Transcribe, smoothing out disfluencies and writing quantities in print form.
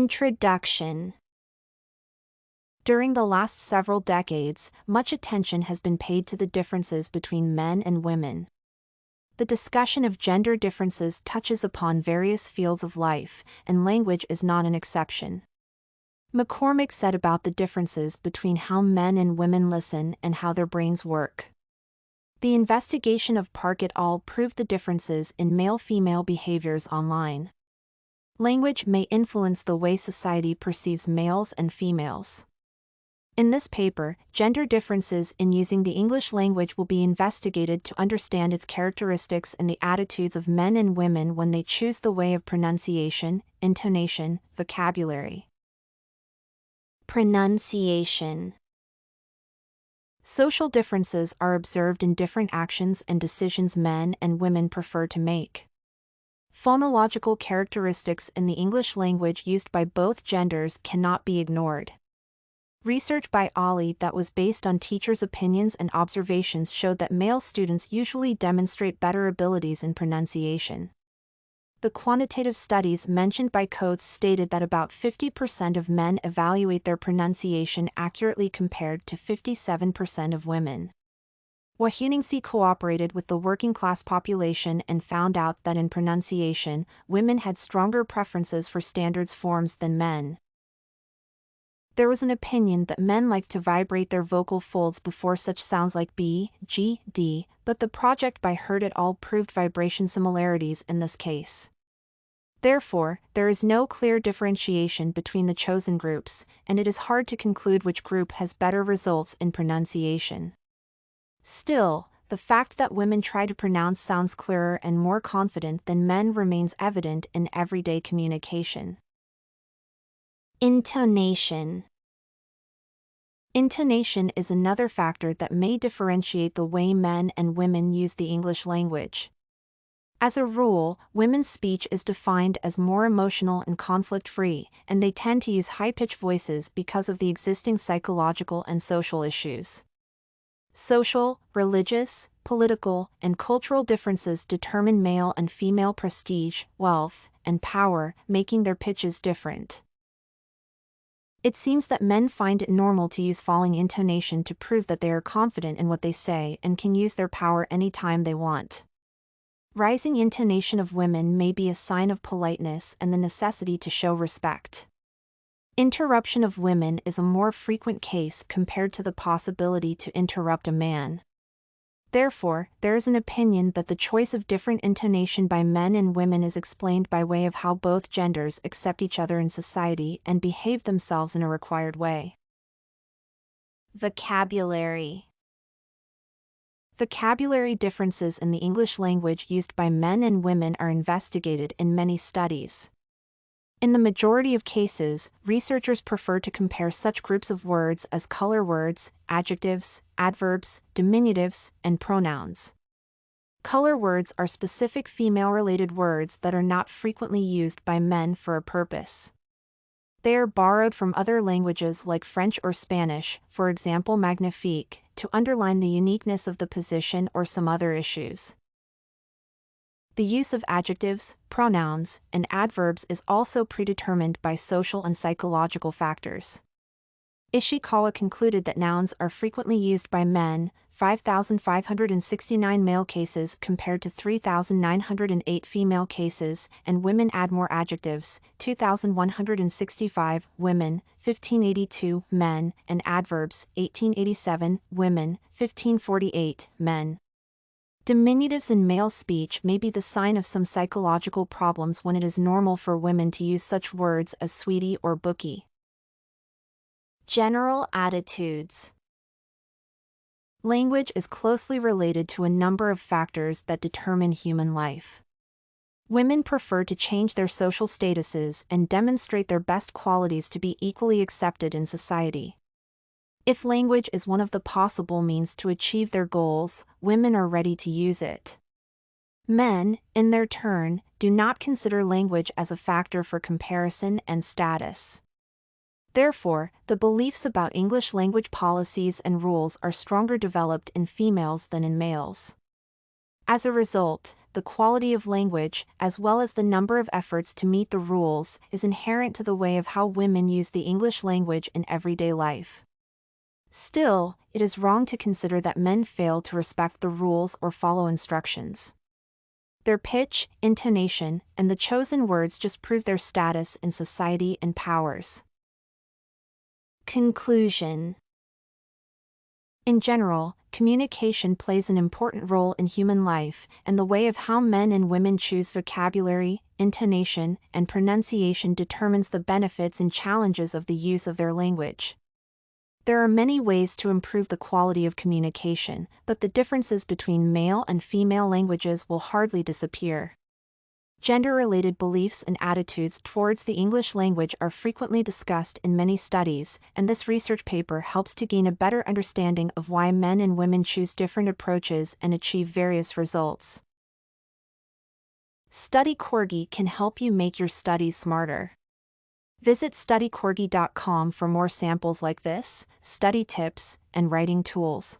Introduction. During the last several decades, much attention has been paid to the differences between men and women. The discussion of gender differences touches upon various fields of life, and language is not an exception. McCormick said about the differences between how men and women listen and how their brains work. The investigation of Park et al. Proved the differences in male-female behaviors online. Language may influence the way society perceives males and females. In this paper, gender differences in using the English language will be investigated to understand its characteristics and the attitudes of men and women when they choose the way of pronunciation, intonation, vocabulary. Pronunciation. Social differences are observed in different actions and decisions men and women prefer to make. Phonological characteristics in the English language used by both genders cannot be ignored. Research by Ali that was based on teachers' opinions and observations showed that male students usually demonstrate better abilities in pronunciation. The quantitative studies mentioned by Coates stated that about 50% of men evaluate their pronunciation accurately compared to 57% of women. Wahuningsi cooperated with the working-class population and found out that in pronunciation, women had stronger preferences for standards forms than men. There was an opinion that men like to vibrate their vocal folds before such sounds like B, G, D, but the project by Hurd et al. Proved vibration similarities in this case. Therefore, there is no clear differentiation between the chosen groups, and it is hard to conclude which group has better results in pronunciation. Still, the fact that women try to pronounce sounds clearer and more confident than men remains evident in everyday communication. Intonation. Intonation is another factor that may differentiate the way men and women use the English language. As a rule, women's speech is defined as more emotional and conflict-free, and they tend to use high-pitched voices because of the existing psychological and social issues. Social, religious, political, and cultural differences determine male and female prestige, wealth, and power, making their pitches different. It seems that men find it normal to use falling intonation to prove that they are confident in what they say and can use their power anytime they want. Rising intonation of women may be a sign of politeness and the necessity to show respect. Interruption of women is a more frequent case compared to the possibility to interrupt a man. Therefore, there is an opinion that the choice of different intonation by men and women is explained by way of how both genders accept each other in society and behave themselves in a required way. Vocabulary. Vocabulary differences in the English language used by men and women are investigated in many studies. In the majority of cases, researchers prefer to compare such groups of words as color words, adjectives, adverbs, diminutives, and pronouns. Color words are specific female-related words that are not frequently used by men for a purpose. They are borrowed from other languages like French or Spanish, for example magnifique, to underline the uniqueness of the position or some other issues. The use of adjectives, pronouns, and adverbs is also predetermined by social and psychological factors. Ishikawa concluded that nouns are frequently used by men, 5,569 male cases compared to 3,908 female cases, and women add more adjectives, 2,165, women, 1,582, men, and adverbs, 1,887, women, 1,548, men. Diminutives in male speech may be the sign of some psychological problems when it is normal for women to use such words as sweetie or bookie. General attitudes. Language is closely related to a number of factors that determine human life. Women prefer to change their social statuses and demonstrate their best qualities to be equally accepted in society. If language is one of the possible means to achieve their goals, women are ready to use it. Men, in their turn, do not consider language as a factor for comparison and status. Therefore, the beliefs about English language policies and rules are stronger developed in females than in males. As a result, the quality of language, as well as the number of efforts to meet the rules, is inherent to the way of how women use the English language in everyday life. Still, it is wrong to consider that men fail to respect the rules or follow instructions. Their pitch, intonation, and the chosen words just prove their status in society and powers. Conclusion. In general, communication plays an important role in human life, and the way of how men and women choose vocabulary, intonation, and pronunciation determines the benefits and challenges of the use of their language. There are many ways to improve the quality of communication, but the differences between male and female languages will hardly disappear. Gender-related beliefs and attitudes towards the English language are frequently discussed in many studies, and this research paper helps to gain a better understanding of why men and women choose different approaches and achieve various results. Study Corgi can help you make your studies smarter. Visit studycorgi.com for more samples like this, study tips, and writing tools.